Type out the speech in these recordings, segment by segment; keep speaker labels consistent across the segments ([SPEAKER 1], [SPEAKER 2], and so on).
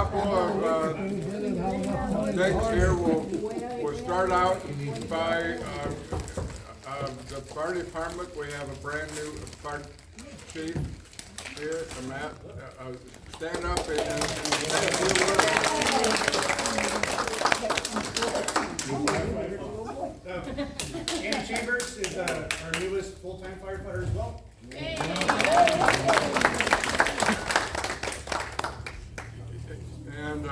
[SPEAKER 1] couple of things here. We'll start out by the fire department. We have a brand new fire chief here, Matt. Stand up and say a few words.
[SPEAKER 2] Andy Chambers is our newest full-time firefighter as well.
[SPEAKER 1] And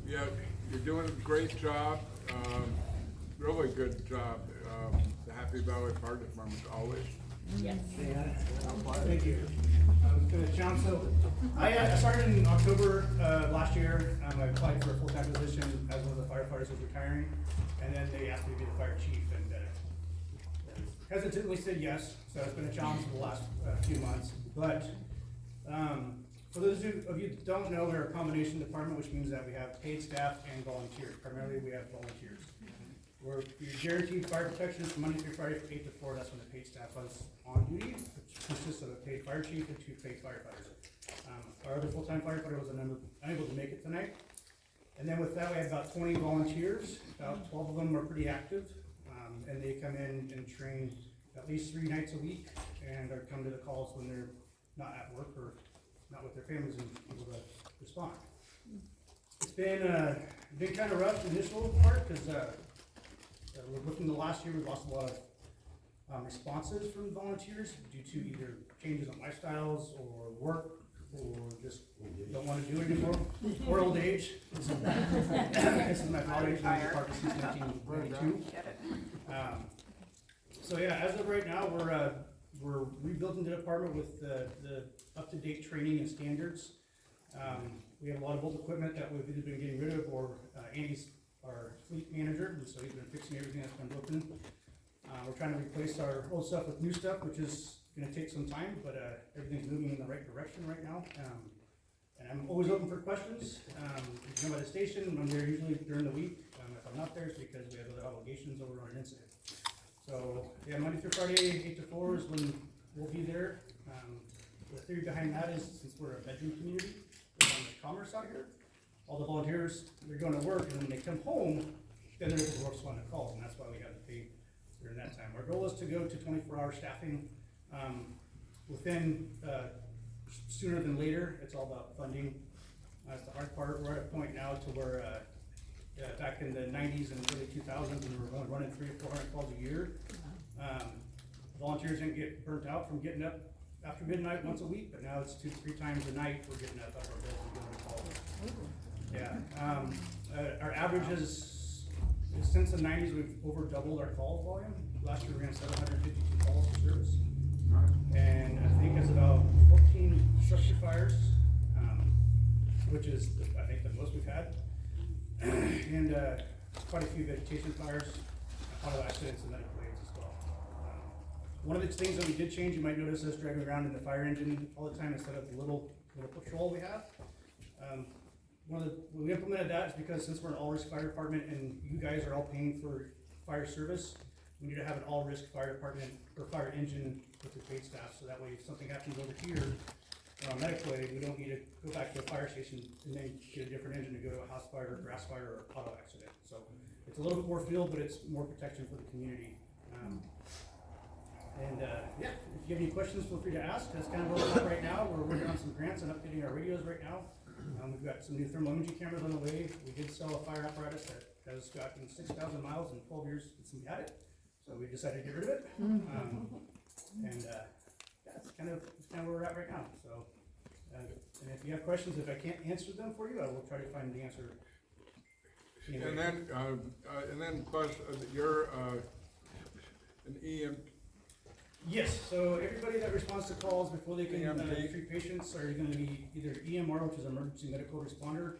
[SPEAKER 1] yeah, you're doing a great job, really good job. The Happy Valley Fire Department always.
[SPEAKER 3] Yes.
[SPEAKER 2] Thank you. It's been a challenge. So I started in October last year. I applied for a full-time position as one of the firefighters was retiring, and then they asked me to be the fire chief, and hesitantly said yes. So it's been a challenge for the last few months. But for those of you who don't know, we're a combination department, which means that we have paid staff and volunteers. Primarily, we have volunteers. We're guaranteed fire protection from Monday through Friday from 8 to 4. That's when the paid staff is on duty, which consists of a paid fire chief and 2 paid firefighters. Our other full-time firefighter was unable to make it tonight. And then with that, we have about 20 volunteers. About 12 of them are pretty active, and they come in and train at least 3 nights a week, and are come to the calls when they're not at work or not with their families and able to respond. It's been kind of rough the initial part because within the last year we lost a lot of responses from volunteers due to either changes in lifestyles or work or just don't want to do it anymore or old age. This is my father age, I've been part since 1992. So yeah, as of right now, we're rebuilding the department with the up-to-date training and standards. We have a lot of old equipment that we've either been getting rid of, or Andy's our fleet manager, and so he's been fixing everything that's been broken. We're trying to replace our old stuff with new stuff, which is going to take some time, but everything's moving in the right direction right now. And I'm always open for questions. You can come by the station. I'm there usually during the week. If I'm not there, it's because we have other obligations or we're on an incident. So yeah, Monday through Friday, 8 to 4 is when we'll be there. The theory behind that is, since we're a bedroom community, we're on the commerce out here. All the volunteers, they're going to work, and when they come home, then they're able to respond to calls, and that's why we have to pay during that time. Our goal is to go to 24-hour staffing within sooner than later. It's all about funding. That's the hard part. We're at a point now to where back in the 90s and early 2000s, we were running 300 or 400 calls a year. Volunteers didn't get burnt out from getting up after midnight once a week, but now it's 2 to 3 times a night we're getting up out of our beds and doing a call. Yeah, our average is since the 90s we've over doubled our call volume. Last year we ran 752 calls for service, and I think it's about 14 structure fires, which is I think the most we've had, and quite a few vegetation fires, auto accidents, and medical aids as well. One of the things that we did change, you might notice us driving around in the fire engine all the time instead of the little patrol we have. We implemented that is because since we're an all-risk fire department and you guys are all paying for fire service, we need to have an all-risk fire department or fire engine with the paid staff, so that way if something happens over here on medical aid, we don't need to go back to a fire station and then get a different engine to go to a house fire, grass fire, or auto accident. So it's a little bit more field, but it's more protection for the community. Yeah, if you have any questions, feel free to ask. That's kind of where we're at right now. We're working on some grants and updating our radios right now. We've got some new thermal imaging cameras on the way. We did sell a fire apparatus that has gotten 6,000 miles in 12 years since we had it, so we decided to get rid of it. That's kind of where we're at right now. So, and if you have questions, if I can't answer them for you, I will try to find the answer.
[SPEAKER 1] And then plus you're an EM.
[SPEAKER 2] Yes, so everybody that responds to calls before they can treat patients are going to be either EMR, which is emergency medical responder,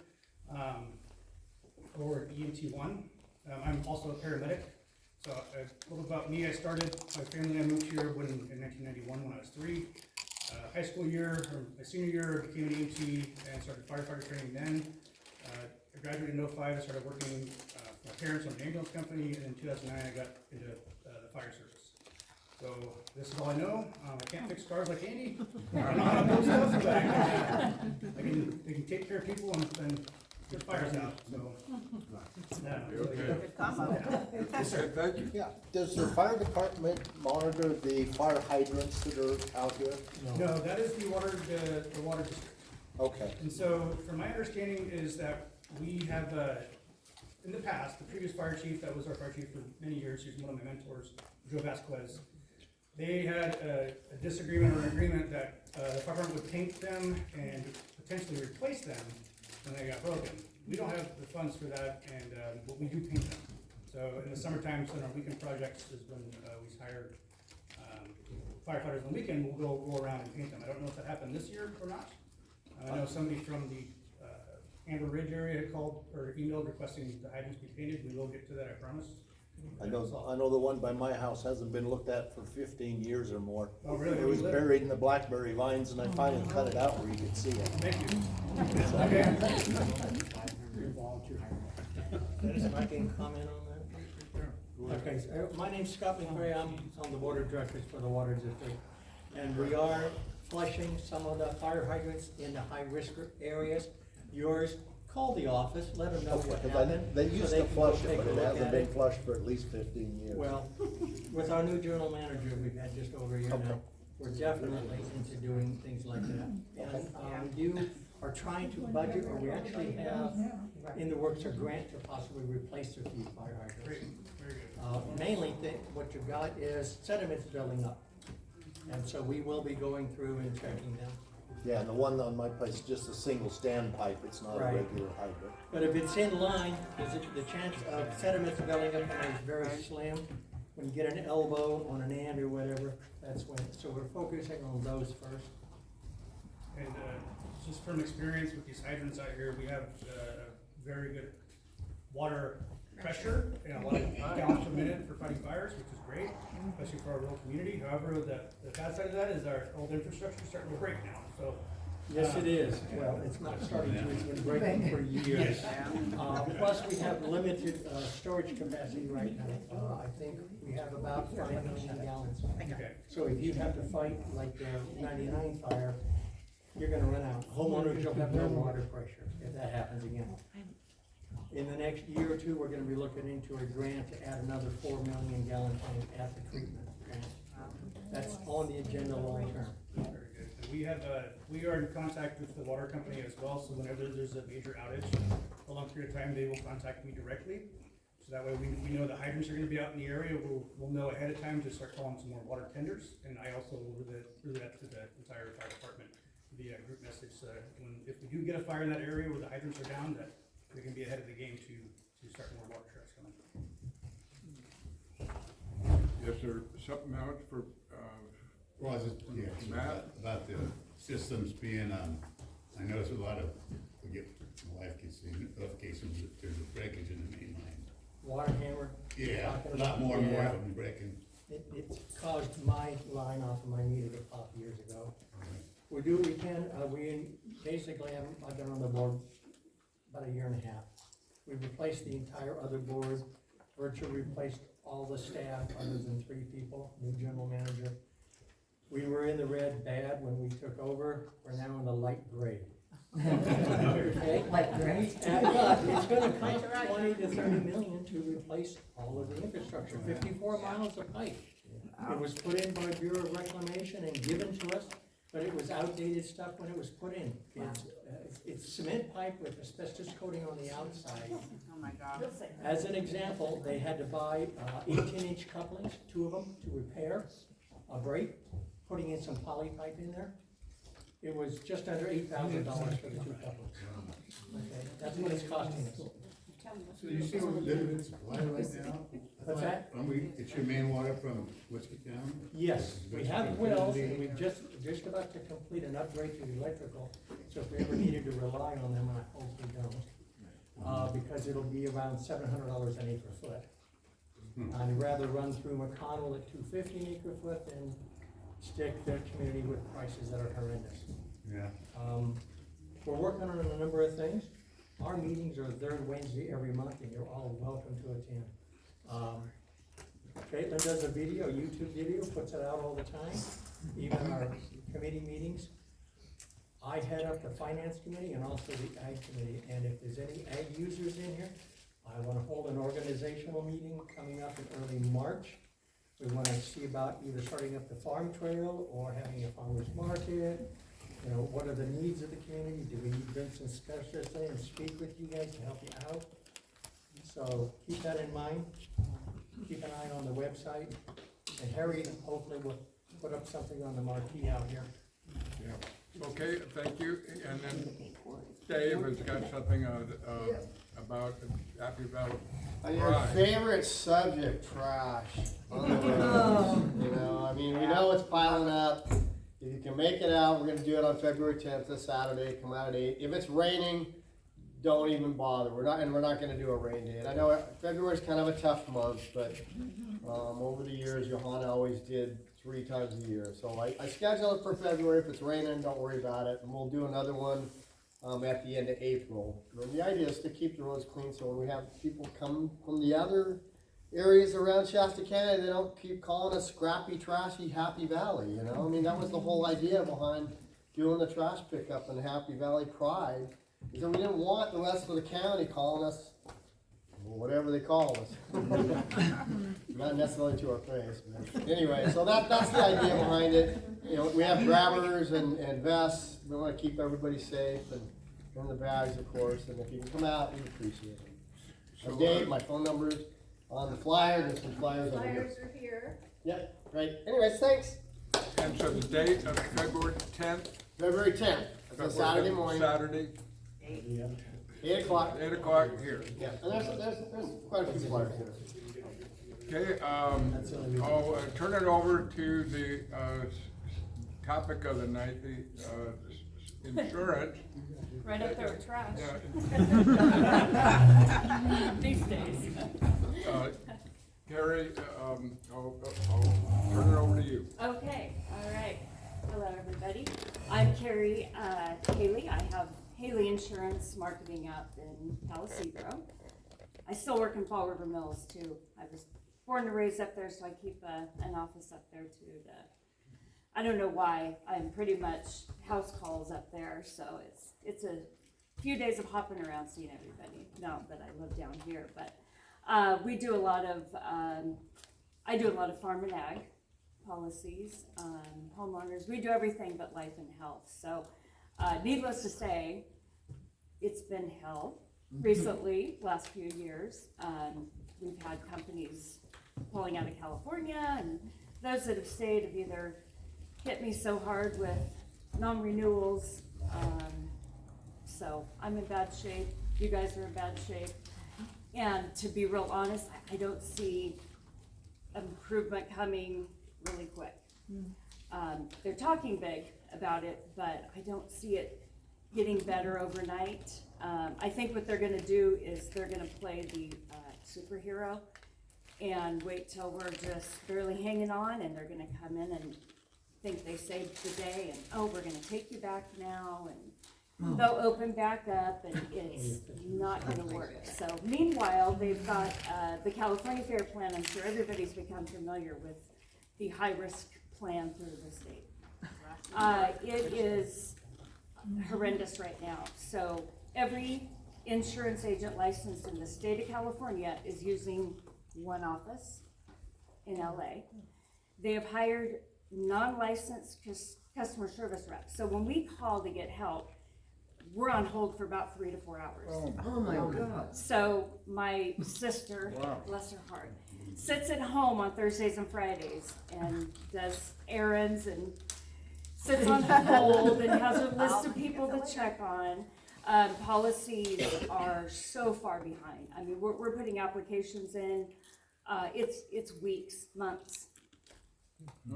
[SPEAKER 2] or EMT1. I'm also a paramedic. So a little about me, I started my family, I moved here in 1991 when I was 3. High school year, or my senior year, I became an EMT and started firefighter training then. I graduated in 05, I started working for my parents on an ambulance company, and in 2009 I got into the fire service. So this is all I know. I can't fix cars like Andy. I don't know how to build stuff, but I can take care of people and get fires out, so. Yeah.
[SPEAKER 1] Okay.
[SPEAKER 2] Yes, sir.
[SPEAKER 1] Thank you.
[SPEAKER 3] Yeah, does the fire department monitor the fire hydrants that are out here?
[SPEAKER 2] No, that is the water district.
[SPEAKER 3] Okay,
[SPEAKER 2] And so, from my understanding is that we have, in the past, the previous fire chief, that was our fire chief for many years, he was one of my mentors, Joe Vasquez. They had a disagreement or an agreement that the fire department would paint them and potentially replace them when they got broken. We don't have the funds for that, and but we do paint them. So in the summertime, so in our weekend projects is when we hire firefighters on the weekend. We'll go around and paint them. I don't know if that happened this year or not. I know somebody from the Amber Ridge area had called or emailed requesting the hydrants be painted. We will get to that, I promise.
[SPEAKER 3] I know the one by my house hasn't been looked at for 15 years or more.
[SPEAKER 2] Oh, really?
[SPEAKER 3] It was buried in the blackberry vines and I finally cut it out where you could see it.
[SPEAKER 2] Thank you.
[SPEAKER 4] Dennis, if I can comment on that? Okay, so my name's Scott McRae, I'm on the board of directors for the water district. And we are flushing some of the fire hydrants in the high-risk areas. Yours, call the office, let them know what
[SPEAKER 3] Because
[SPEAKER 4] happened.
[SPEAKER 3] they
[SPEAKER 4] so
[SPEAKER 3] used
[SPEAKER 4] they
[SPEAKER 3] to
[SPEAKER 4] can
[SPEAKER 3] flush
[SPEAKER 4] go
[SPEAKER 3] it,
[SPEAKER 4] take
[SPEAKER 3] but
[SPEAKER 4] a
[SPEAKER 3] it
[SPEAKER 4] look
[SPEAKER 3] hasn't
[SPEAKER 4] at
[SPEAKER 3] been
[SPEAKER 4] it.
[SPEAKER 3] flushed for at least 15 years.
[SPEAKER 4] Well, with our new general manager, we've had just over a year now, we're definitely into doing things like that. And you are trying to budget, or we actually have in the works a grant to possibly replace a few fire
[SPEAKER 2] Great,
[SPEAKER 4] hydrants.
[SPEAKER 2] very good.
[SPEAKER 4] Mainly, what you've got is sediments building up. And so we will be going through and checking them.
[SPEAKER 3] Yeah, and the one on my place is just a single standpipe, it's not a
[SPEAKER 4] Right.
[SPEAKER 3] regular hydrant.
[SPEAKER 4] But if it's in line, the chance of sediments building up is very slim. When you get an elbow on an end or whatever, that's when, so we're focusing on those first.
[SPEAKER 2] And just from experience with these hydrants out here, we have very good water pressure and a lot of gallons per minute for fighting fires, which is great, especially for our rural community. However, the bad side of that is our old infrastructure is starting to break now, so.
[SPEAKER 4] Yes, it is. Well, it's not starting to, it's been breaking for years. Plus, we have limited, storage capacity right now. I think we have about 5 million gallons.
[SPEAKER 2] Okay.
[SPEAKER 4] So if you have to fight like the 99 fire, you're gonna run out. Homeowners will have no water pressure if that happens again. In the next year or two, we're gonna be looking into a grant to add another 4 million gallon tank at the treatment plant. That's on the agenda long term.
[SPEAKER 2] Very good. And we are in contact with the water company as well, so whenever there's a major outage, for a long period of time, they will contact me directly. So that way we know the hydrants are gonna be out in the area, we'll know ahead of time to start calling some more water tenders. And I also will relay that to the entire fire department via group message, so if we do get a fire in that area where the hydrants are down, that we can be ahead of the game to start more water trucks coming.
[SPEAKER 1] Yes, sir. Something else for,
[SPEAKER 5] Well, I was just, yeah,
[SPEAKER 1] Matt?
[SPEAKER 5] about the systems being, I noticed a lot of, my wife gets the notifications that there's a breakage in the main line.
[SPEAKER 4] Water hammer.
[SPEAKER 5] Yeah,
[SPEAKER 4] talking
[SPEAKER 5] a lot
[SPEAKER 4] about-
[SPEAKER 5] more and more
[SPEAKER 4] yeah.
[SPEAKER 5] of them breaking.
[SPEAKER 4] It's caused my line off of my meter to pop years ago. We do what we can, we basically I've been on the board about a year and a half. We replaced the entire other board, virtually replaced all the staff other than 3 people, new general manager. We were in the red bad when we took over, we're now in the light gray. Okay?
[SPEAKER 6] Like gray?
[SPEAKER 4] But it's gonna cost 20 to 30 million to replace all of the infrastructure, 54 miles of pipe. It was put in by Bureau of Reclamation and given to us, but it was outdated stuff when it was put in. It's cement pipe with asbestos coating on the outside.
[SPEAKER 6] Oh my God.
[SPEAKER 4] As an example, they had to buy 18-inch couplings, 2 of them, to repair a break, putting in some poly pipe in there. It was just under $8,000 for the 2 couplings. Okay, that's what it's costing us.
[SPEAKER 5] So you see we're limited supply right now?
[SPEAKER 4] What's that?
[SPEAKER 5] It's your main water from Whiskeytown?
[SPEAKER 4] Yes, we have wells, and we've just about to complete an upgrade to the electrical, so if we ever needed to rely on them, and I hope we don't, because it'll be around $700 an acre foot. I'd rather run through McConnell at $250 an acre foot than stick the community with prices that are horrendous.
[SPEAKER 5] Yeah.
[SPEAKER 4] We're working on a number of things. Our meetings are the 3rd Wednesday every month, and you're all welcome to attend. Caitlin does a video, YouTube video, puts it out all the time, even our committee meetings. I head up the finance committee and also the ag committee, and if there's any ag users in here, I wanna hold an organizational meeting coming up in early March. We wanna see about either starting up the farm trail or having a farmer's market. You know, what are the needs of the community? Do we need to bring some specialists in and speak with you guys to help you out? So keep that in mind. Keep an eye on the website. And Harry hopefully will put up something on the marquee out here.
[SPEAKER 1] Yeah. Okay, thank you. And then Dave has got something about Happy Valley.
[SPEAKER 6] Your
[SPEAKER 1] Right.
[SPEAKER 6] favorite subject, trash. On the roads. You know, I mean, we know it's piling up. If you can make it out, we're gonna do it on February 10th, this Saturday, come out at 8. If it's raining, don't even bother. We're not gonna do a rain day. And I know February's kind of a tough month, but, over the years, Johanna always did 3 times a year. So I schedule it for February. If it's raining, don't worry about it. And we'll do another one, at the end of April. And the idea is to keep the roads clean, so when we have people come from the other areas around Shasta County, they don't keep calling us scrappy, trashy Happy Valley, you know? I mean, that was the whole idea behind doing the trash pickup in Happy Valley Pride, is that we didn't want the rest of the county calling us, well, whatever they call us. Not necessarily to our face, but anyway, so that's the idea behind it. You know, we have grabbers and vests. We wanna keep everybody safe and in the bags, of course, and if you can come out, we appreciate it. So Dave, my phone number's on the flyer. There's some flyers over here.
[SPEAKER 7] Flyers are here.
[SPEAKER 6] Yep, great. Anyways, thanks.
[SPEAKER 1] And so the date of February 10th?
[SPEAKER 6] February 10th, it's a Saturday morning,
[SPEAKER 1] Saturday,
[SPEAKER 6] 8 o'clock.
[SPEAKER 1] 8 o'clock here.
[SPEAKER 6] Yeah, and there's quite a few flyers here.
[SPEAKER 1] Okay, I'll turn it over to the topic of the night, the insurance.
[SPEAKER 7] Right up there with trash.
[SPEAKER 1] Yeah.
[SPEAKER 7] These days.
[SPEAKER 1] Carrie, I'll turn it over to you.
[SPEAKER 7] Okay, all right. Hello, everybody. I'm Carrie Haley. I have Haley Insurance Marketing up in Palisibro. I still work in Fall River Mills too. I was born and raised up there, so I keep an office up there too. I don't know why. I'm pretty much house calls up there, so it's a few days of hopping around seeing everybody. Now that I live down here, but we do a lot of. I do a lot of farm and ag policies, homeowners. We do everything but life and health. So, needless to say, it's been hell recently. Last few years, we've had companies pulling out of California, and those that have stayed have either hit me so hard with non-renewals. So I'm in bad shape. You guys are in bad shape. And to be real honest, I don't see improvement coming really quick. They're talking big about it, but I don't see it getting better overnight. I think what they're gonna do is they're gonna play the superhero and wait till we're just barely hanging on, and they're gonna come in and think they saved the day, and oh, we're gonna take you back now, and they'll open back up, and it's not gonna work. So meanwhile, they've got the California Fair Plan. I'm sure everybody's become familiar with the high-risk plan through the state. It is horrendous right now. So every insurance agent licensed in the state of California is using one office in LA. They have hired non-licensed customer service reps. So when we call to get help, we're on hold for about 3 to 4 hours.
[SPEAKER 8] Oh my God.
[SPEAKER 7] So my sister, bless her heart, sits at home on Thursdays and Fridays and does errands and sits on hold and has a list of people to check on. Policies are so far behind. I mean, we're putting applications in. It's weeks, months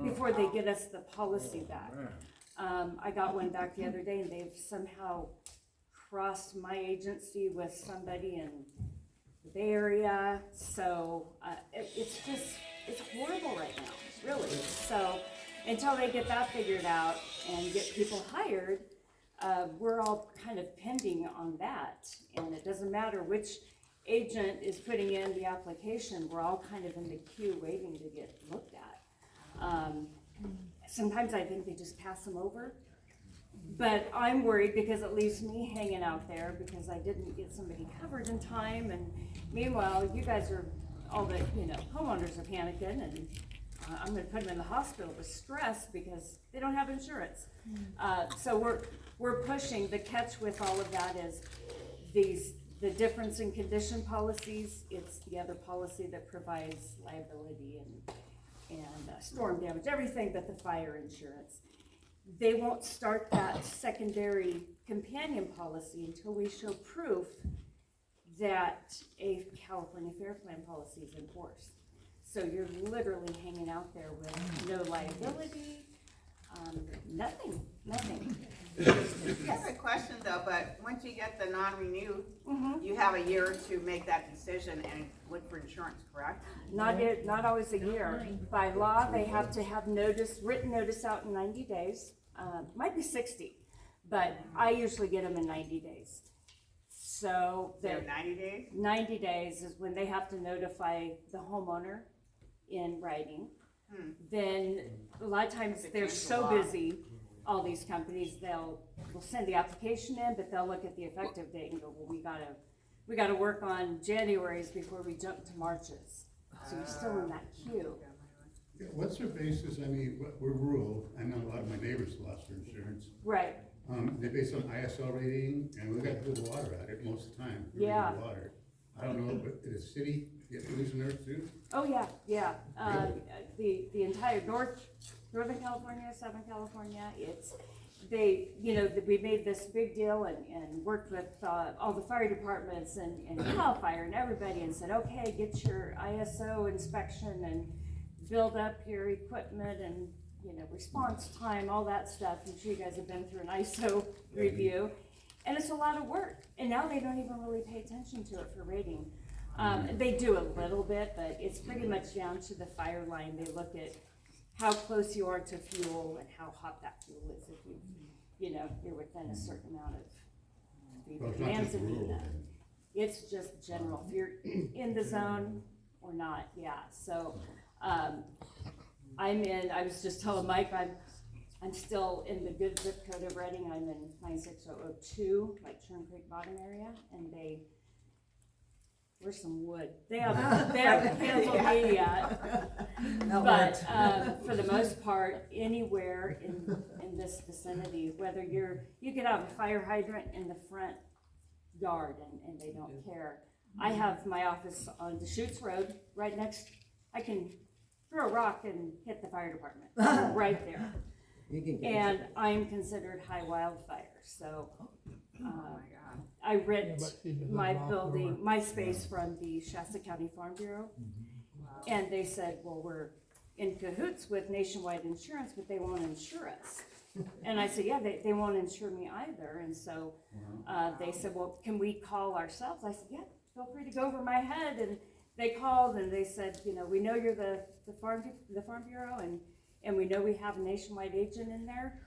[SPEAKER 7] before they get us the policy back. I got one back the other day, and they've somehow crossed my agency with somebody in the Bay Area. So it's horrible right now, really. So until they get that figured out and get people hired, we're all kind of pending on that. And it doesn't matter which agent is putting in the application, we're all kind of in the queue waiting to get looked at. Sometimes I think they just pass them over. But I'm worried because it leaves me hanging out there because I didn't get somebody covered in time, and meanwhile, you guys are, all the, homeowners are panicking, and I'm gonna put them in the hospital with stress because they don't have insurance. So we're pushing. The catch with all of that is the difference in condition policies. It's the other policy that provides liability and storm damage, everything but the fire insurance. They won't start that secondary companion policy until we show proof that a California Fair Plan policy is enforced. So you're literally hanging out there with no liability, nothing.
[SPEAKER 8] I have a question though, but once you get the non-renew, you have a year to make that decision and look for insurance, correct?
[SPEAKER 7] Not always a year. By law, they have to have written notice out in 90 days. Might be 60, but I usually get them in 90 days. So
[SPEAKER 8] They have 90 days?
[SPEAKER 7] 90 days is when they have to notify the homeowner in writing. Then a lot of times they're so busy, all these companies, they'll send the application in, but they'll look at the effective date and go, well, we gotta work on January's before we jump to March's. So you're still in that queue.
[SPEAKER 5] Yeah, what's their basis? I mean, we're rural. I know a lot of my neighbors lost their insurance.
[SPEAKER 7] Right.
[SPEAKER 5] They're based on ISL rating, and we got good water out of it most of the time. Really
[SPEAKER 7] Yeah.
[SPEAKER 5] good water. I don't know, but the city, you losing theirs too?
[SPEAKER 7] Oh, yeah. The entire Northern California, Southern California, we made this big deal and worked with all the fire departments and CAL FIRE and everybody and said, okay, get your ISO inspection and build up your equipment and, response time, all that stuff. I'm sure you guys have been through an ISO review. And it's a lot of work. And now they don't even really pay attention to it for rating. They do a little bit, but it's pretty much down to the fire line. They look at how close you are to fuel and how hot that fuel is if you're within a certain amount of
[SPEAKER 5] Well, it's not just rural then.
[SPEAKER 7] It's just general, if you're in the zone or not, yeah. So I was just telling Mike, I'm still in the good zip code of Reading. I'm in 96002, like Churn Creek bottom area, and where's some wood? They haven't canceled me yet. But for the most part, anywhere in this vicinity, whether you could have a fire hydrant in the front yard and they don't care. I have my office on Deschutes Road, right next, I can throw a rock and hit the fire department, right there. And I'm considered high wildfire, so, I rent my building, my space from the Shasta County Farm Bureau. And they said, well, we're in cahoots with Nationwide Insurance, but they won't insure us. And I said, yeah, they won't insure me either. And so, they said, well, can we call ourselves? I said, yeah, feel free to go over my head. And they called and they said, we know you're the Farm Bureau and we know we have a nationwide agent in there.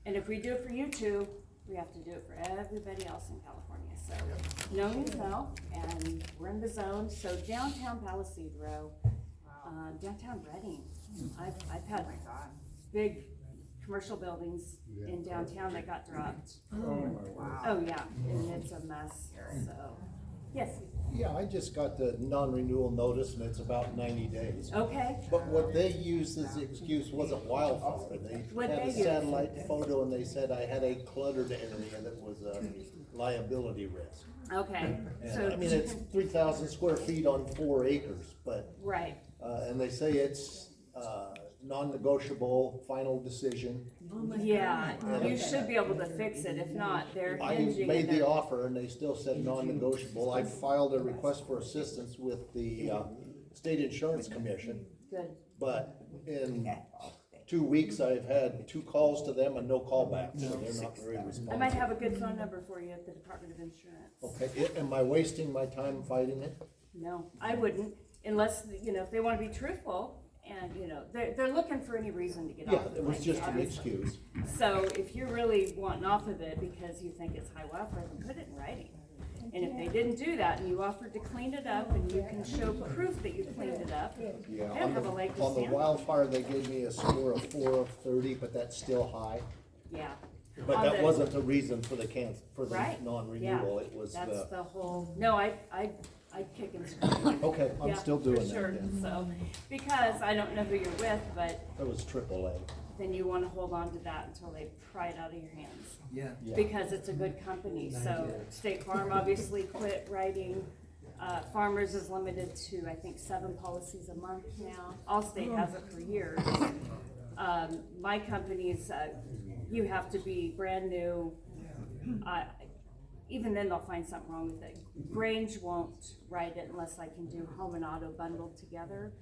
[SPEAKER 7] And if we do it for you two, we have to do it for everybody else in California. So no means no, and we're in the zone. So downtown Palisade Row, downtown Reading, I've had big commercial buildings in downtown that got dropped. Oh yeah, and it's a mess. So yes.
[SPEAKER 3] Yeah, I just got the non-renewal notice and it's about 90 days.
[SPEAKER 7] Okay.
[SPEAKER 3] But what they used as the excuse wasn't wildfire. They
[SPEAKER 7] What'd
[SPEAKER 3] had
[SPEAKER 7] they
[SPEAKER 3] a
[SPEAKER 7] use?
[SPEAKER 3] satellite photo and they said I had a cluttered area that was a liability risk.
[SPEAKER 7] Okay.
[SPEAKER 3] And,
[SPEAKER 7] So
[SPEAKER 3] I mean, it's 3,000 square feet on 4 acres, but,
[SPEAKER 7] right.
[SPEAKER 3] and they say it's non-negotiable, final decision.
[SPEAKER 7] Yeah, you should be able to fix it. If not, they're
[SPEAKER 3] I
[SPEAKER 7] hinging.
[SPEAKER 3] made
[SPEAKER 7] in
[SPEAKER 3] the
[SPEAKER 7] their-
[SPEAKER 3] offer and they still said non-negotiable. I filed a request for assistance with the State Insurance Commission,
[SPEAKER 7] Good.
[SPEAKER 3] but in 2 weeks, I've had 2 calls to them and no callbacks, so they're not very
[SPEAKER 7] I might
[SPEAKER 3] responsive.
[SPEAKER 7] have a good phone number for you at the Department of Insurance.
[SPEAKER 3] Okay, am I wasting my time fighting it?
[SPEAKER 7] No, I wouldn't, unless, if they wanna be truthful, and, they're looking for any reason to get
[SPEAKER 3] Yeah,
[SPEAKER 7] off the
[SPEAKER 3] it was
[SPEAKER 7] place,
[SPEAKER 3] just an
[SPEAKER 7] obviously.
[SPEAKER 3] excuse.
[SPEAKER 7] So if you're really wanting off of it because you think it's high wildfire, then put it in writing. And if they didn't do that and you offered to clean it up and you can show proof that you cleaned it up,
[SPEAKER 3] Yeah,
[SPEAKER 7] they don't have a leg to
[SPEAKER 3] on the
[SPEAKER 7] stand on.
[SPEAKER 3] wildfire, they gave me a score of 4 of 30, but that's still high.
[SPEAKER 7] Yeah.
[SPEAKER 3] But
[SPEAKER 7] On
[SPEAKER 3] that
[SPEAKER 7] the-
[SPEAKER 3] wasn't the reason for the for the
[SPEAKER 7] Right,
[SPEAKER 3] non-renewal,
[SPEAKER 7] yeah,
[SPEAKER 3] it was
[SPEAKER 7] That's
[SPEAKER 3] the,
[SPEAKER 7] the whole, no, I'd kick and scream.
[SPEAKER 3] okay, I'm
[SPEAKER 7] Yeah,
[SPEAKER 3] still
[SPEAKER 7] for
[SPEAKER 3] doing that
[SPEAKER 7] sure.
[SPEAKER 3] then.
[SPEAKER 7] So, because I don't know who you're with, but
[SPEAKER 3] That was AAA.
[SPEAKER 7] then you wanna hold on to that until they pry it out of your hands.
[SPEAKER 3] Yeah.
[SPEAKER 7] Because it's a good company, so State Farm obviously quit writing. Farmers is limited to, I think, 7 policies a month now. Allstate has it for years. My company's, you have to be brand new. Even then, they'll find something wrong with it. Grange won't write it unless I can do home and auto bundled together.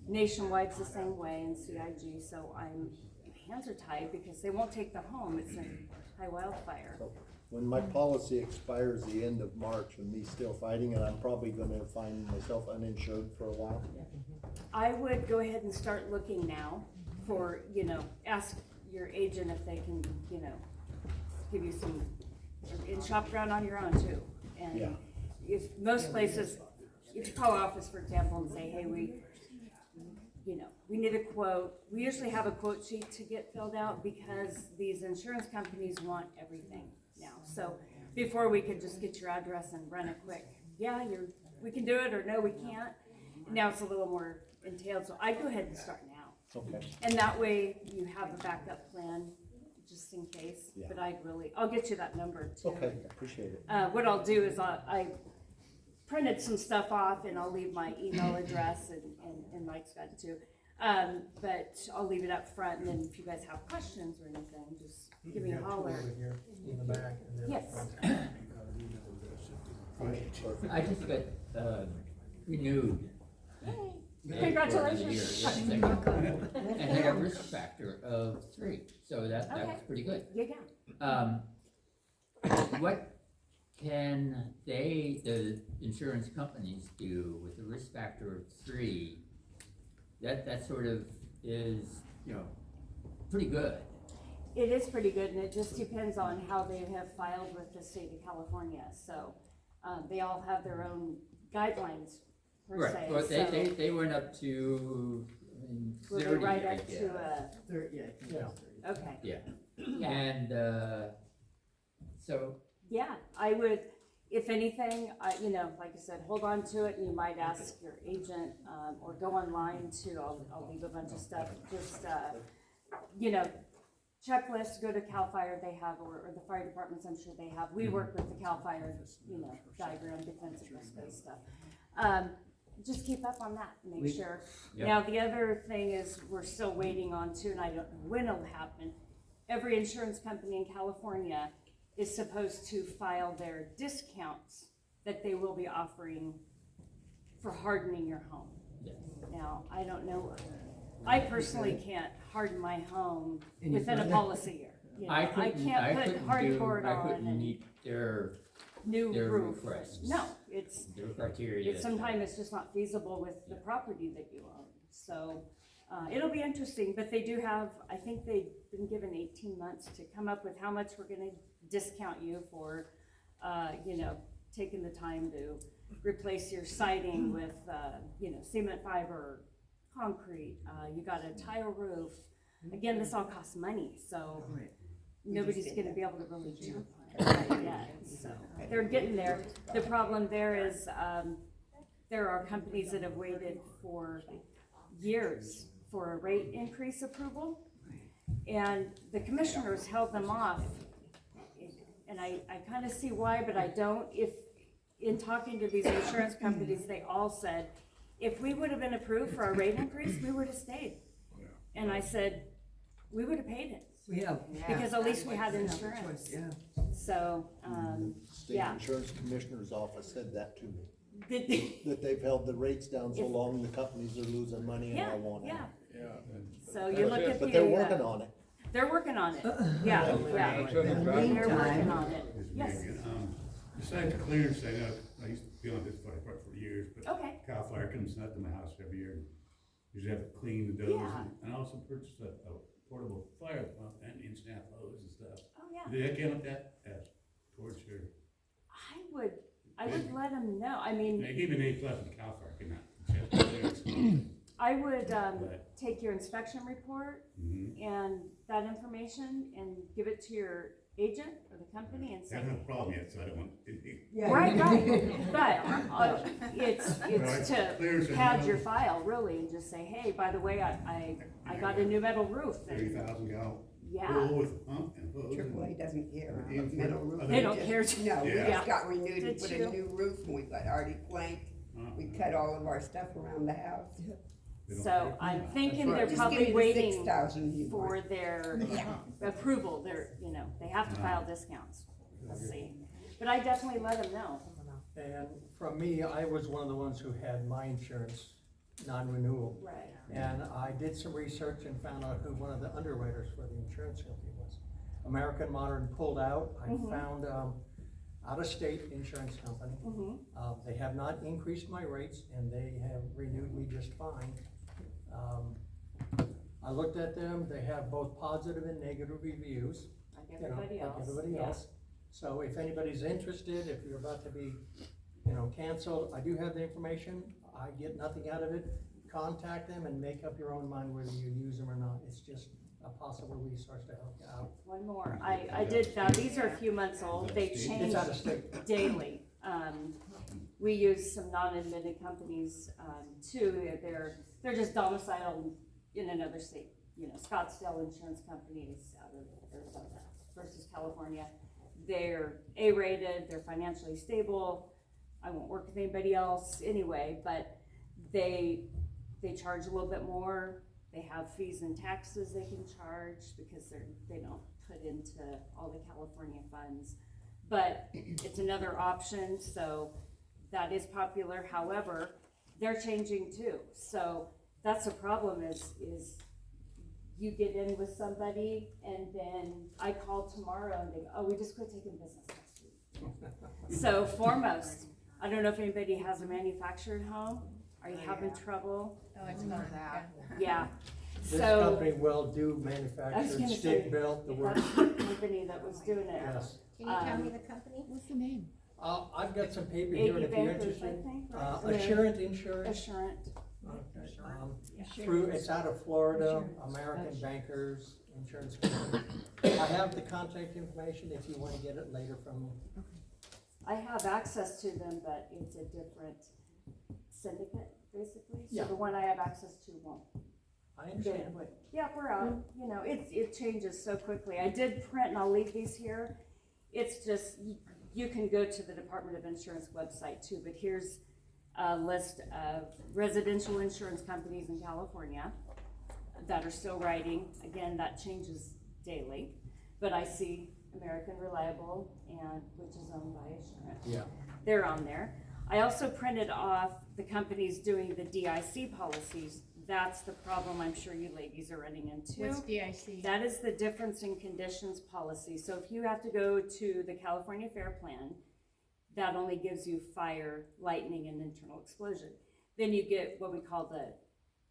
[SPEAKER 7] Nationwide's the same way, and CIG, so hands are tied because they won't take the home, it's in high wildfire.
[SPEAKER 3] So, when my policy expires the end of March and me still fighting it, I'm probably gonna find myself uninsured for a while.
[SPEAKER 7] I would go ahead and start looking now for, ask your agent if they can, give you some, and shop around on your own too. And
[SPEAKER 3] Yeah.
[SPEAKER 7] if most places, if you call office, for example, and say, hey, we need a quote. We usually have a quote sheet to get filled out because these insurance companies want everything now. So before we could just get your address and run a quick, we can do it, or no, we can't. Now it's a little more entailed, so I'd go ahead and start now.
[SPEAKER 3] Okay.
[SPEAKER 7] And that way you have a backup plan just in case.
[SPEAKER 3] Yeah.
[SPEAKER 7] But I'll get you that number too.
[SPEAKER 3] Okay, appreciate it.
[SPEAKER 7] What I'll do is I printed some stuff off and I'll leave my email address and Mike's got it too. But I'll leave it up front, and then if you guys have questions or anything, just give me a holler.
[SPEAKER 4] In the back. And then
[SPEAKER 7] Yes.
[SPEAKER 9] I just got, renewed.
[SPEAKER 7] Congratulations.
[SPEAKER 9] Yes, thank you. And had a risk factor of 3, so that was
[SPEAKER 7] Okay.
[SPEAKER 9] pretty good.
[SPEAKER 7] Yeah.
[SPEAKER 9] What can the insurance companies do with a risk factor of 3? That sort of is, pretty good.
[SPEAKER 7] It is pretty good, and it just depends on how they have filed with the state of California. So, they all have their own guidelines per
[SPEAKER 9] Right,
[SPEAKER 7] se.
[SPEAKER 9] but
[SPEAKER 7] So
[SPEAKER 9] they went up to,
[SPEAKER 7] will they
[SPEAKER 9] 30,
[SPEAKER 7] write
[SPEAKER 9] I
[SPEAKER 7] up
[SPEAKER 9] guess.
[SPEAKER 7] to
[SPEAKER 4] Yeah.
[SPEAKER 7] okay.
[SPEAKER 9] Yeah, and, so,
[SPEAKER 7] Yeah, I would, if anything, like I said, hold on to it, and you might ask your agent, or go online too. I'll leave a bunch of stuff, just, checklist, go to CAL FIRE, they have, or the fire departments, I'm sure they have. We work with the CAL FIRE, diagram, defensive risk-based stuff. Just keep up on that, make sure.
[SPEAKER 9] Yep.
[SPEAKER 7] Now, the other thing is, we're still waiting on too, and I don't know when it'll happen. Every insurance company in California is supposed to file their discounts that they will be offering for hardening your home.
[SPEAKER 9] yes.
[SPEAKER 7] Now, I don't know, I personally can't harden my home within a policy year.
[SPEAKER 9] I
[SPEAKER 7] can't put
[SPEAKER 9] couldn't
[SPEAKER 7] hardboard
[SPEAKER 9] I
[SPEAKER 7] on
[SPEAKER 9] couldn't
[SPEAKER 7] and
[SPEAKER 9] meet their
[SPEAKER 7] new
[SPEAKER 9] their
[SPEAKER 7] roof.
[SPEAKER 9] requests.
[SPEAKER 7] No, it's,
[SPEAKER 9] criteria.
[SPEAKER 7] sometimes it's just not feasible with the property that you own. So, it'll be interesting, but they do have, I think they've been given 18 months to come up with how much we're gonna discount you for, taking the time to replace your siding with, cement fiber, concrete, you got a tile roof. Again, this all costs money, so nobody's gonna be able to really jump on it right yet, so they're getting there. The problem there is, there are companies that have waited for years for a rate increase approval, and the commissioners held them off. And I kinda see why, but I don't. If, in talking to these insurance companies, they all said, if we would have been approved for a rate increase, we would have stayed. And I said, we would have paid it, because at least we had insurance. So,
[SPEAKER 3] State
[SPEAKER 7] yeah.
[SPEAKER 3] Insurance Commissioner's Office said that to me,
[SPEAKER 7] Did-
[SPEAKER 3] that they've held the rates down so long, the companies are losing money and I want it.
[SPEAKER 7] Yeah,
[SPEAKER 1] Yeah.
[SPEAKER 7] so you look at the.
[SPEAKER 3] But they're working on it.
[SPEAKER 7] They're working on it, yeah. They're working on it, yes,
[SPEAKER 5] Besides the clearance thing, I used to be on this fire department for years, but
[SPEAKER 7] okay,
[SPEAKER 5] CAL FIRE comes out to my house every year. Usually have to clean those,
[SPEAKER 7] Yeah.
[SPEAKER 5] and I also purchased a portable fire pump and in-snap hose and stuff.
[SPEAKER 7] oh, yeah.
[SPEAKER 5] Did that count that as towards your?
[SPEAKER 7] I I would let them know, I mean,
[SPEAKER 5] They gave an A+ in Cal Fire, not.
[SPEAKER 7] I would, take your inspection report
[SPEAKER 5] Mhm.
[SPEAKER 7] and that information and give it to your agent or the company and
[SPEAKER 5] I
[SPEAKER 7] say,
[SPEAKER 5] haven't had a problem yet, so I don't want.
[SPEAKER 7] right, but, it's
[SPEAKER 5] it's clear as
[SPEAKER 7] to
[SPEAKER 5] a
[SPEAKER 7] pad
[SPEAKER 5] bell.
[SPEAKER 7] your file, really, and just say, hey, by the way, I got a new metal roof. and-
[SPEAKER 5] 30,000 gallon
[SPEAKER 7] Yeah,
[SPEAKER 5] pool with pump and hose.
[SPEAKER 10] AAA doesn't care
[SPEAKER 5] Yeah,
[SPEAKER 10] about metal roof.
[SPEAKER 7] they don't
[SPEAKER 10] We
[SPEAKER 7] care.
[SPEAKER 10] just- No, we
[SPEAKER 5] Yeah.
[SPEAKER 10] just got renewed and
[SPEAKER 7] Did
[SPEAKER 10] put
[SPEAKER 7] you?
[SPEAKER 10] a new roof and we got hardy plank. We cut all of our stuff around the house.
[SPEAKER 5] They don't
[SPEAKER 7] So
[SPEAKER 5] care.
[SPEAKER 7] I'm thinking
[SPEAKER 4] right.
[SPEAKER 7] they're
[SPEAKER 10] Just
[SPEAKER 7] probably
[SPEAKER 10] give me the
[SPEAKER 7] waiting
[SPEAKER 10] 6,000 you
[SPEAKER 7] for
[SPEAKER 10] want.
[SPEAKER 7] their approval, they have to file discounts, let's see. But I definitely let them know.
[SPEAKER 4] And from me, I was one of the ones who had my insurance non-renewal.
[SPEAKER 7] Right.
[SPEAKER 4] And I did some research and found out who one of the underwriters for the insurance company was. American Modern pulled out. I found, out-of-state insurance company. They have not increased my rates and they have renewed me just fine. I looked at them, they have both positive and negative reviews.
[SPEAKER 7] Like
[SPEAKER 4] you know,
[SPEAKER 7] everybody
[SPEAKER 4] like
[SPEAKER 7] else.
[SPEAKER 4] everybody
[SPEAKER 7] Yeah.
[SPEAKER 4] else. So if anybody's interested, if you're about to be, canceled, I do have the information. I get nothing out of it. Contact them and make up your own mind whether you use them or not. It's just a possible resource to help you out.
[SPEAKER 7] One more, I did, now these are a few months old, they
[SPEAKER 4] It's
[SPEAKER 7] change
[SPEAKER 4] out of state.
[SPEAKER 7] daily. We use some non-admitted companies, too, they're just domiciled in another state. Scottsdale Insurance Companies out of Arizona versus California. They're A-rated, they're financially stable. I won't work with anybody else anyway, but they charge a little bit more. They have fees and taxes they can charge because they don't put into all the California funds. But it's another option, so that is popular. However, they're changing too. So that's the problem is you get in with somebody and then I call tomorrow and they go, oh, we just quit taking business next week. So foremost, I don't know if anybody has a manufactured home. Are you having trouble?
[SPEAKER 8] Oh, it's about that.
[SPEAKER 7] Yeah.
[SPEAKER 4] This
[SPEAKER 7] So
[SPEAKER 4] company will do
[SPEAKER 7] I was
[SPEAKER 4] manufactured,
[SPEAKER 7] gonna
[SPEAKER 4] stick
[SPEAKER 7] say,
[SPEAKER 4] built, the
[SPEAKER 7] if
[SPEAKER 4] works.
[SPEAKER 7] that's the company that was doing it.
[SPEAKER 4] Yes.
[SPEAKER 10] Can you tell me
[SPEAKER 7] Um,
[SPEAKER 10] the company?
[SPEAKER 11] What's the name?
[SPEAKER 4] I've got some paper here, and
[SPEAKER 7] AE
[SPEAKER 4] if you're
[SPEAKER 7] Bankers, I
[SPEAKER 4] interested,
[SPEAKER 7] think, right?
[SPEAKER 4] Assurant Insurance,
[SPEAKER 7] Assurant.
[SPEAKER 4] it's out of Florida, American Bankers Insurance Company. I have the contact information if you wanna get it later from me.
[SPEAKER 7] I have access to them, but it's a different syndicate, basically. So
[SPEAKER 4] Yeah.
[SPEAKER 7] the one I have access to won't.
[SPEAKER 4] I understand.
[SPEAKER 7] Yeah, we're out, it changes so quickly. I did print, and I'll leave these here. It's just, you can go to the Department of Insurance website too, but here's a list of residential insurance companies in California that are still writing. Again, that changes daily, but I see American Reliable, which is owned by Assurant.
[SPEAKER 4] Yeah.
[SPEAKER 7] They're on there. I also printed off the companies doing the DIC policies. That's the problem I'm sure you ladies are running into.
[SPEAKER 11] What's DIC?
[SPEAKER 7] That is the difference in conditions policy. So if you have to go to the California Fair Plan, that only gives you fire, lightning, and internal explosion. Then you get what we call the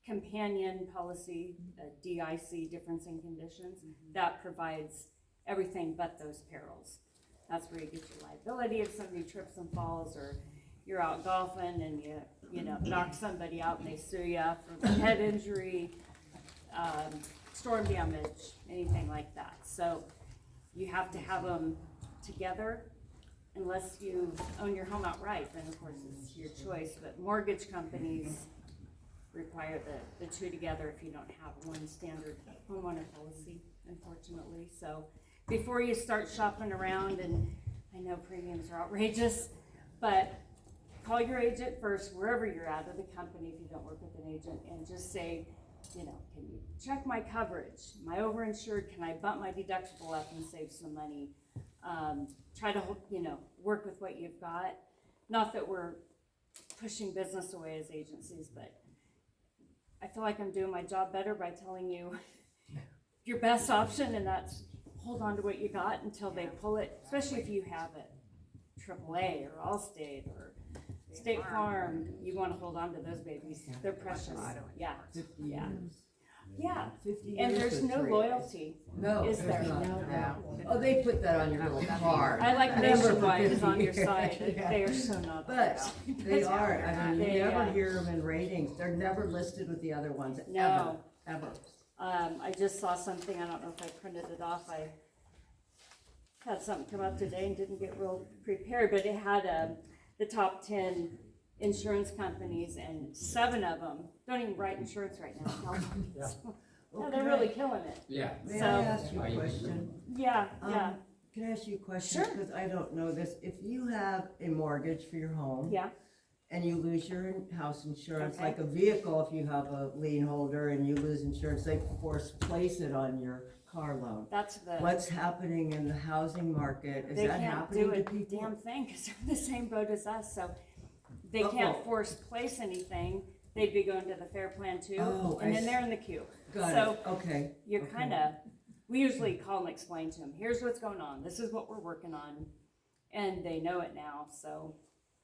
[SPEAKER 7] companion policy, DIC, difference in conditions. That provides everything but those perils. That's where you get your liability if somebody trips and falls, or you're out golfing and you knock somebody out and they sue you for the head injury, storm damage, anything like that. So you have to have them together. Unless you own your home outright, then of course it's your choice, but mortgage companies require the two together if you don't have one standard homeowner policy, unfortunately. So before you start shopping around, and I know premiums are outrageous, but call your agent first, wherever you're at, or the company if you don't work with an agent, and just say, can you check my coverage? Am I overinsured? Can I bump my deductible up and save some money? Try to, work with what you've got. Not that we're pushing business away as agencies, but I feel like I'm doing my job better by telling you your best option, and that's hold on to what you got until they pull it, especially if you have it. AAA or Allstate or State Farm, you want to hold on to those babies. They're precious. Yeah, yeah. Yeah,
[SPEAKER 11] 50
[SPEAKER 7] and
[SPEAKER 11] years
[SPEAKER 7] there's
[SPEAKER 11] with
[SPEAKER 7] no
[SPEAKER 11] three.
[SPEAKER 7] loyalty.
[SPEAKER 11] No,
[SPEAKER 7] Is
[SPEAKER 11] there's
[SPEAKER 7] there?
[SPEAKER 11] not.
[SPEAKER 7] No.
[SPEAKER 11] Oh, they put that on your little card.
[SPEAKER 7] I like
[SPEAKER 11] Member for
[SPEAKER 7] Nationwide is
[SPEAKER 11] 50
[SPEAKER 7] on your
[SPEAKER 11] years.
[SPEAKER 7] side,
[SPEAKER 11] Yeah.
[SPEAKER 7] they are so not.
[SPEAKER 11] But they are, I mean, you
[SPEAKER 7] They,
[SPEAKER 11] never hear them in ratings, they're never listed with the other ones, ever,
[SPEAKER 7] No.
[SPEAKER 11] ever.
[SPEAKER 7] I just saw something, I don't know if I printed it off, I had something come up today and didn't get real prepared, but it had, the top 10 insurance companies, and 7 of them don't even write insurance right now.
[SPEAKER 4] Yeah.
[SPEAKER 7] No, they're really killing it.
[SPEAKER 9] Yeah.
[SPEAKER 11] May
[SPEAKER 7] So-
[SPEAKER 11] I ask you a question?
[SPEAKER 7] Yeah, yeah,
[SPEAKER 11] Can I ask you a question?
[SPEAKER 7] Sure.
[SPEAKER 11] Because I don't know this, if you have a mortgage for your home.
[SPEAKER 7] yeah,
[SPEAKER 11] And you lose your house insurance,
[SPEAKER 7] Okay.
[SPEAKER 11] like a vehicle, if you have a lien holder and you lose insurance, they place it on your car loan.
[SPEAKER 7] that's the,
[SPEAKER 11] What's happening in the housing market, is
[SPEAKER 7] they
[SPEAKER 11] that
[SPEAKER 7] can't
[SPEAKER 11] happening
[SPEAKER 7] do
[SPEAKER 11] to
[SPEAKER 7] a
[SPEAKER 11] people?
[SPEAKER 7] damn thing, cause they're in the same boat as us, so they can't force place anything, they'd be going to the fair plan too,
[SPEAKER 11] Oh,
[SPEAKER 7] and
[SPEAKER 11] I
[SPEAKER 7] then
[SPEAKER 11] s-
[SPEAKER 7] they're in the queue.
[SPEAKER 11] Got
[SPEAKER 7] So
[SPEAKER 11] it, okay.
[SPEAKER 7] you're
[SPEAKER 11] okay.
[SPEAKER 7] kinda, we usually call and explain to them, here's what's going on, this is what we're working on, and they know it now, so.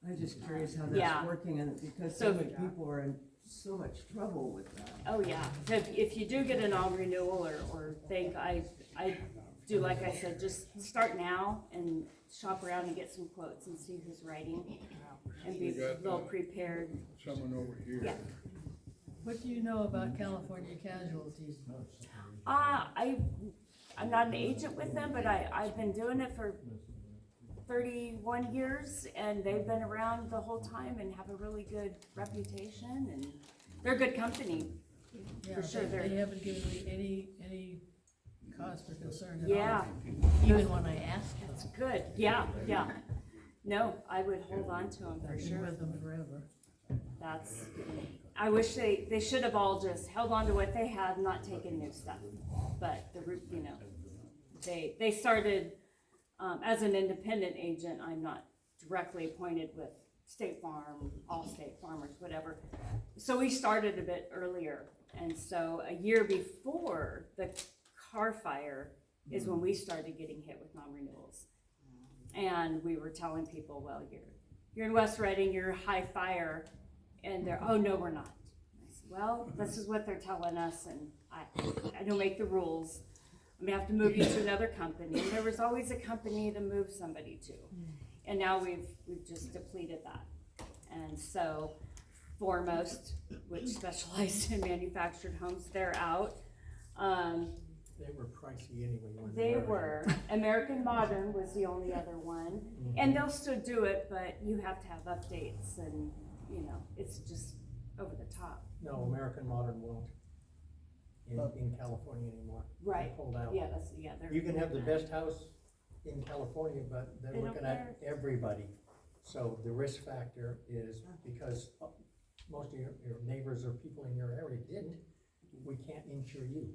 [SPEAKER 11] I'm just curious how
[SPEAKER 7] Yeah.
[SPEAKER 11] that's working, and because
[SPEAKER 7] So-
[SPEAKER 11] so many people are in so much trouble with that.
[SPEAKER 7] Oh, yeah, if you do get a non-renewal or think, I do, like I said, just start now and shop around and get some quotes and see who's writing, and be
[SPEAKER 1] We got,
[SPEAKER 7] well prepared.
[SPEAKER 1] Someone over here.
[SPEAKER 7] Yeah.
[SPEAKER 12] What do you know about California casualties?
[SPEAKER 7] I'm not an agent with them, but I've been doing it for 31 years, and they've been around the whole time and have a really good reputation, and they're a good company.
[SPEAKER 12] Yeah,
[SPEAKER 7] sure,
[SPEAKER 12] they
[SPEAKER 7] they're-
[SPEAKER 12] haven't given me any cause for concern at
[SPEAKER 7] Yeah,
[SPEAKER 12] all, even when I asked them.
[SPEAKER 7] it's good, yeah, yeah. No, I would hold on to them for
[SPEAKER 12] I've been
[SPEAKER 7] sure.
[SPEAKER 12] with them forever.
[SPEAKER 7] That's, I wish they should have all just held on to what they had, not taken new stuff. But they started, as an independent agent, I'm not directly appointed with State Farm, Allstate Farmers, whatever. So we started a bit earlier, and so a year before the car fire is when we started getting hit with non-renewals. And we were telling people, well, you're in West Reading, you're high fire, and they're, oh, no, we're not. I said, well, this is what they're telling us, and I don't make the rules. I'm gonna have to move you to another company. And there was always a company to move somebody to. And now we've just depleted that. And so Foremost, which specialized in manufactured homes, they're out.
[SPEAKER 4] They were pricey anyway. when
[SPEAKER 7] They
[SPEAKER 4] were.
[SPEAKER 7] were. American Modern was the only other one. And they'll still do it, but you have to have updates and, it's just over the top.
[SPEAKER 4] No, American Modern won't in California anymore. They
[SPEAKER 7] Right.
[SPEAKER 4] pulled out.
[SPEAKER 7] Yeah, they're.
[SPEAKER 4] You can have the best house in California, but they're
[SPEAKER 7] They don't
[SPEAKER 4] looking at everybody. So the risk factor is because most of your neighbors or people in your area didn't, we can't insure you.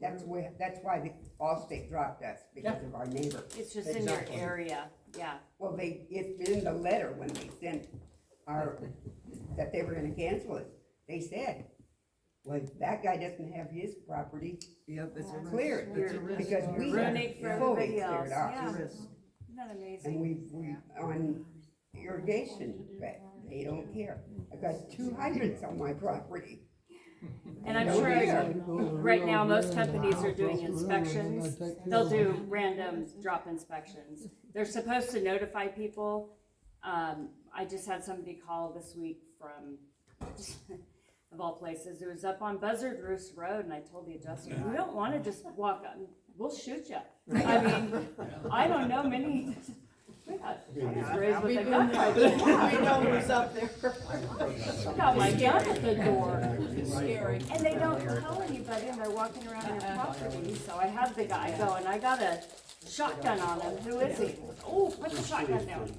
[SPEAKER 10] That's why the Allstate dropped us, because of our neighbor.
[SPEAKER 7] It's just
[SPEAKER 4] Exactly.
[SPEAKER 7] in your area, yeah.
[SPEAKER 10] Well, it's in the letter when they sent that they were gonna cancel it. They said, well, that guy doesn't have his property
[SPEAKER 11] Yep, it's a risk.
[SPEAKER 10] cleared,
[SPEAKER 11] It's a risk.
[SPEAKER 10] because we
[SPEAKER 7] You're
[SPEAKER 10] have
[SPEAKER 7] ruining for
[SPEAKER 10] fully
[SPEAKER 7] everybody else,
[SPEAKER 10] cleared off.
[SPEAKER 7] yeah.
[SPEAKER 11] It's a risk.
[SPEAKER 7] Isn't that
[SPEAKER 10] And
[SPEAKER 7] amazing?
[SPEAKER 10] we on irrigation, but they don't care. I've got 2 hydrants on my property.
[SPEAKER 7] And I'm
[SPEAKER 10] Don't
[SPEAKER 7] sure
[SPEAKER 10] care.
[SPEAKER 7] right now, most companies are doing inspections. They'll do random drop inspections. They're supposed to notify people. I just had somebody call this week from, of all places, it was up on Buzzard Roost Road, and I told the adjuster, you don't wanna just walk up, we'll shoot you. I mean, I don't know many, I was raised with a gunfight.
[SPEAKER 11] We know who's up there.
[SPEAKER 7] I got my gun at the door.
[SPEAKER 12] Scary.
[SPEAKER 7] And they don't tell anybody, and they're walking around your property, so I have the guy going, I got a shotgun on him, who is he? Oh, put the shotgun down.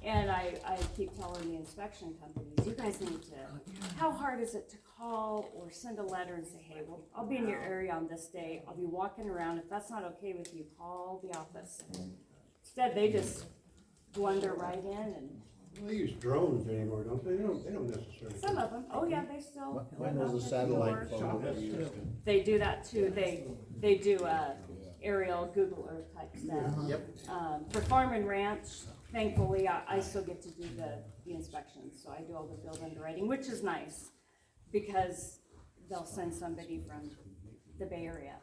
[SPEAKER 7] And I keep telling the inspection companies, you guys need to, how hard is it to call or send a letter and say, hey, well, I'll be in your area on this day, I'll be walking around, if that's not okay with you, call the office. Instead, they just blunder right in, and
[SPEAKER 6] They use drones anymore, don't they? They don't necessarily.
[SPEAKER 7] some of them, oh yeah, they still.
[SPEAKER 3] Mine was a satellite phone that we used.
[SPEAKER 7] They do that too, they do, aerial Google Earth type stuff.
[SPEAKER 4] Yep.
[SPEAKER 7] For farm and ranch, thankfully, I still get to do the inspections, so I do all the field underwriting, which is nice, because they'll send somebody from the Bay Area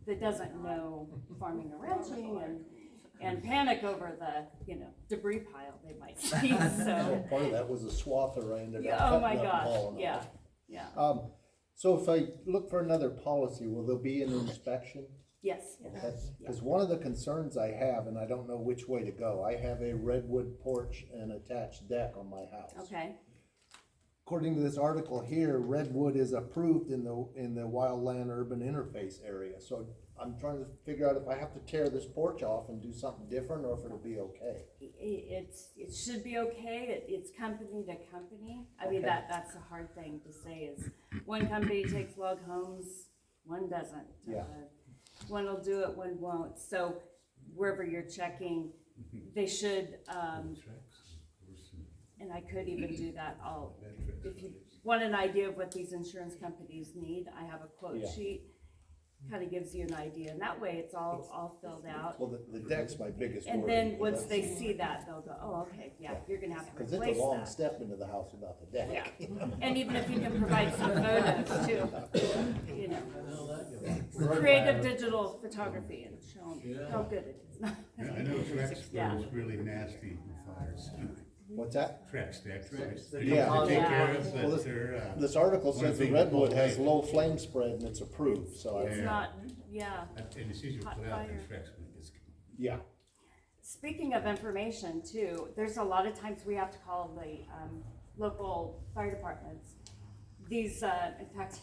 [SPEAKER 7] that doesn't know farming or ranching and panic over the, debris pile they might see, so.
[SPEAKER 3] Part of that was a swath that I ended up
[SPEAKER 7] Yeah, oh my
[SPEAKER 3] cutting up and
[SPEAKER 7] gosh,
[SPEAKER 3] hauling off.
[SPEAKER 7] yeah.
[SPEAKER 3] So if I look for another policy, will there be an inspection?
[SPEAKER 7] Yes,
[SPEAKER 3] Because one of the concerns I have, and I don't know which way to go, I have a redwood porch and attached deck on my house.
[SPEAKER 7] okay,
[SPEAKER 3] According to this article here, redwood is approved in the wildland urban interface area. So I'm trying to figure out if I have to tear this porch off and do something different, or if it'll be okay.
[SPEAKER 7] it should be okay, it's company to company. I mean,
[SPEAKER 3] Okay.
[SPEAKER 7] that's a hard thing to say, is one company takes log homes, one doesn't.
[SPEAKER 3] Yeah.
[SPEAKER 7] One will do it, one won't, so wherever you're checking, they should, and I could even do that, if you want an idea of what these insurance companies need, I have a quote
[SPEAKER 3] Yeah.
[SPEAKER 7] sheet. Kind of gives you an idea, and that way it's all filled out.
[SPEAKER 3] Well, the deck's my biggest worry.
[SPEAKER 7] And then once they see that, they'll go, oh, okay, yeah, you're gonna have to
[SPEAKER 3] Because
[SPEAKER 7] replace
[SPEAKER 3] it's a long
[SPEAKER 7] that.
[SPEAKER 3] step into the house without the deck.
[SPEAKER 7] Yeah, and even if you can provide some photos too, creative digital photography and show them how good it is.
[SPEAKER 5] Yeah, I know track
[SPEAKER 7] Yeah.
[SPEAKER 5] is really nasty with fires.
[SPEAKER 3] What's that?
[SPEAKER 5] Track stacks, right?
[SPEAKER 3] Yeah.
[SPEAKER 5] They take care of,
[SPEAKER 3] Well,
[SPEAKER 5] but
[SPEAKER 3] this-
[SPEAKER 5] they're,
[SPEAKER 3] This article
[SPEAKER 5] one of
[SPEAKER 3] says the
[SPEAKER 5] the
[SPEAKER 3] redwood
[SPEAKER 5] big
[SPEAKER 3] has
[SPEAKER 5] bulk-
[SPEAKER 3] low flame spread and it's approved, so I,
[SPEAKER 7] It's not, yeah.
[SPEAKER 5] and it's easier to
[SPEAKER 7] Hot
[SPEAKER 5] put out than
[SPEAKER 7] fire.
[SPEAKER 5] tracks when it gets.
[SPEAKER 3] yeah.
[SPEAKER 7] Speaking of information too, there's a lot of times we have to call the local fire departments. These, in fact,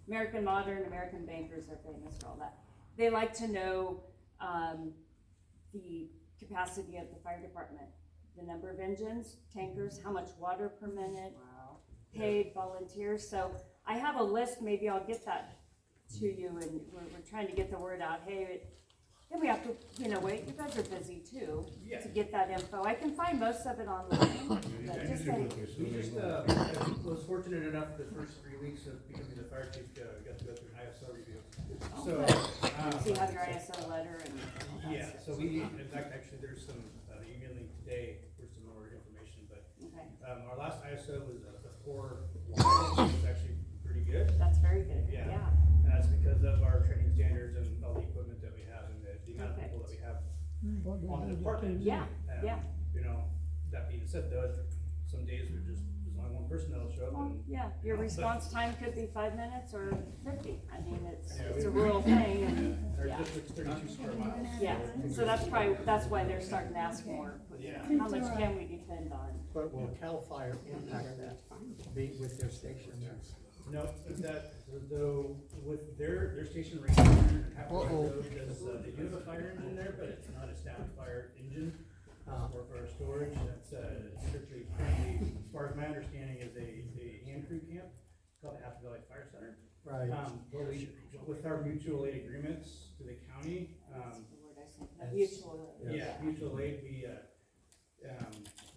[SPEAKER 7] American Modern, American Bankers are famous for all that. They like to know the capacity of the fire department, the number of engines, tankers, how much water per minute, paid volunteers. So I have a list, maybe I'll get that to you, and we're trying to get the word out. Hey, then we have to, wait, you guys are busy too, to get that info. I can find most of it online, but just saying.
[SPEAKER 2] We just, was fortunate enough the first 3 weeks of becoming the fire chief, got to go through an ISO review. So,
[SPEAKER 7] So you have your ISO letter and all that
[SPEAKER 2] yeah,
[SPEAKER 7] stuff.
[SPEAKER 2] so we, in fact, actually, there's some, emailing today for some more information, but,
[SPEAKER 7] Okay,
[SPEAKER 2] our last ISO was a 4.1, which was actually pretty good.
[SPEAKER 7] that's very good,
[SPEAKER 2] Yeah.
[SPEAKER 7] yeah.
[SPEAKER 2] And that's because of our training standards and all the equipment that we have and the amount of
[SPEAKER 7] Okay.
[SPEAKER 2] people that we have on the department.
[SPEAKER 7] Yeah, yeah.
[SPEAKER 2] That being said, though, some days there's only one person that'll show up
[SPEAKER 7] Well,
[SPEAKER 2] and.
[SPEAKER 7] yeah, your response time could be 5 minutes or 50. I mean, it's
[SPEAKER 2] Yeah,
[SPEAKER 7] a
[SPEAKER 2] we-
[SPEAKER 7] rural thing, and,
[SPEAKER 2] Our
[SPEAKER 7] yeah.
[SPEAKER 2] district's 32 square miles.
[SPEAKER 7] Yeah, so that's why they're starting to ask more.
[SPEAKER 2] Yeah.
[SPEAKER 7] How much can we depend on?
[SPEAKER 4] But will CAL FIRE impact that, be with their station there?
[SPEAKER 2] No, though, with their station right there, half the road, they do have a fire engine there, but it's not a static fire engine. Or for our storage, that's strictly currently, as far as my understanding, is a hand crew camp called the Valley Fire Center.
[SPEAKER 4] Right.
[SPEAKER 2] But with our mutual aid agreements to the county,
[SPEAKER 7] That's the word I said, mutual.
[SPEAKER 2] mutual aid,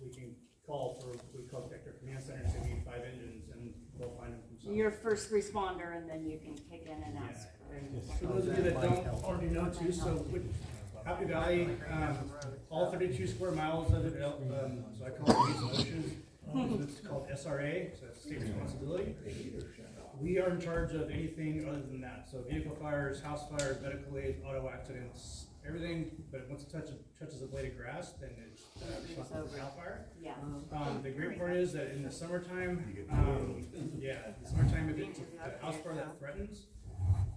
[SPEAKER 2] we can call Vector Command Center and say we need 5 engines, and they'll find them from somewhere.
[SPEAKER 7] You're first responder, and then you can kick in and ask for.
[SPEAKER 2] And for those of you that don't already know too, so with Happy Valley, all 32 square miles of it, so I call it These Oceans, it's called SRA, so that's state responsibility. We are in charge of anything other than that, so vehicle fires, house fires, medical aid, auto accidents, everything, but once it touches a blade of grass, then it's responsible for CAL FIRE.
[SPEAKER 7] Yeah.
[SPEAKER 2] The great part is that in the summertime, if it's a house fire that threatens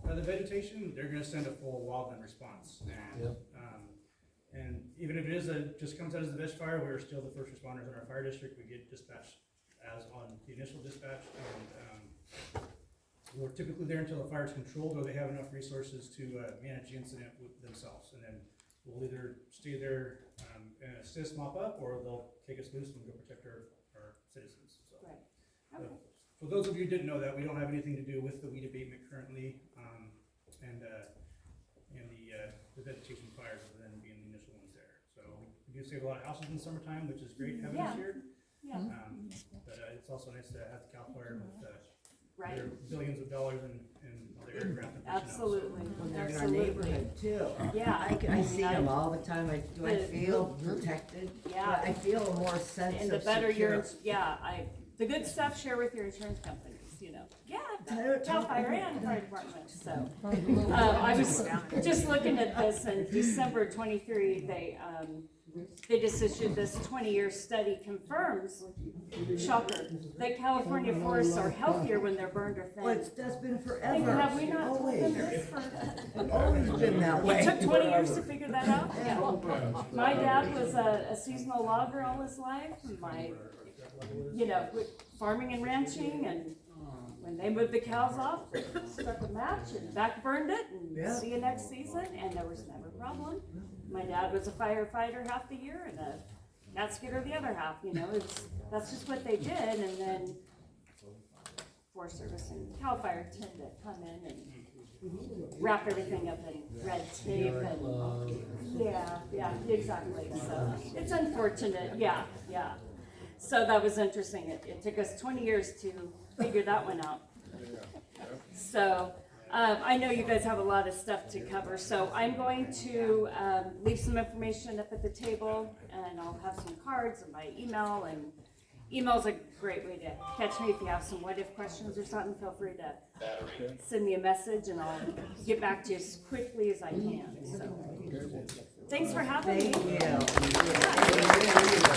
[SPEAKER 2] the vegetation, they're gonna send a full wildland response. And even if it is just comes out as a veg fire, we are still the first responders in our fire district. We get dispatched as on the initial dispatch, and we're typically there until the fire is controlled or they have enough resources to manage the incident with themselves. And then we'll either stay there and assist mop up, or they'll take us loose and go protect our citizens. So,
[SPEAKER 7] Right. Okay.
[SPEAKER 2] for those of you who didn't know that, we don't have anything to do with the weed abatement currently, and the vegetation fires other than being the initial ones there. So we do save a lot of houses in the summertime, which is great having us
[SPEAKER 7] Yeah.
[SPEAKER 2] here.
[SPEAKER 7] Yeah.
[SPEAKER 2] But it's also nice to have the CAL FIRE with
[SPEAKER 7] Right.
[SPEAKER 2] their billions of dollars and all their aircraft and personnel.
[SPEAKER 7] Absolutely.
[SPEAKER 11] When they're in our
[SPEAKER 7] Absolutely.
[SPEAKER 11] neighborhood too.
[SPEAKER 7] Yeah.
[SPEAKER 11] I see
[SPEAKER 7] mean,
[SPEAKER 11] them all the time. Do I
[SPEAKER 7] The-
[SPEAKER 11] feel protected?
[SPEAKER 7] Yeah.
[SPEAKER 11] I feel a more sense
[SPEAKER 7] And
[SPEAKER 11] of
[SPEAKER 7] the better
[SPEAKER 11] secure.
[SPEAKER 7] the good stuff, share with your insurance companies, yeah, CAL FIRE and fire department, so. I was just looking at this, in December 23, they just issued this 20-year study confirms, shocker, that California forests are healthier when they're burned or
[SPEAKER 11] Well,
[SPEAKER 7] thinned.
[SPEAKER 11] that's been
[SPEAKER 7] Think,
[SPEAKER 11] forever.
[SPEAKER 7] have we not told them
[SPEAKER 11] Always.
[SPEAKER 7] this for?
[SPEAKER 11] Always been that way.
[SPEAKER 7] It took 20 years to figure that out? Yeah. My dad was a seasonal logger all his life, and farming and ranching, and when they moved the cows off, struck a match and back burned it, and
[SPEAKER 11] Yeah.
[SPEAKER 7] see you next season, and there was never a problem. My dad was a firefighter half the year and a cat skidder the other half, that's just what they did, and then Forest Service and CAL FIRE tend to come in and wrap everything up in red tape and, yeah, exactly, so, it's unfortunate, yeah. So that was interesting, it took us 20 years to figure that one out. So, I know you guys have a lot of stuff to cover, so I'm going to leave some information up at the table, and I'll have some cards and my email, and email's a great way to catch me. If you have some what-if questions or something, feel free to send me a message, and I'll get back to you as quickly as I can, so. Thanks for having me.
[SPEAKER 11] Thank you.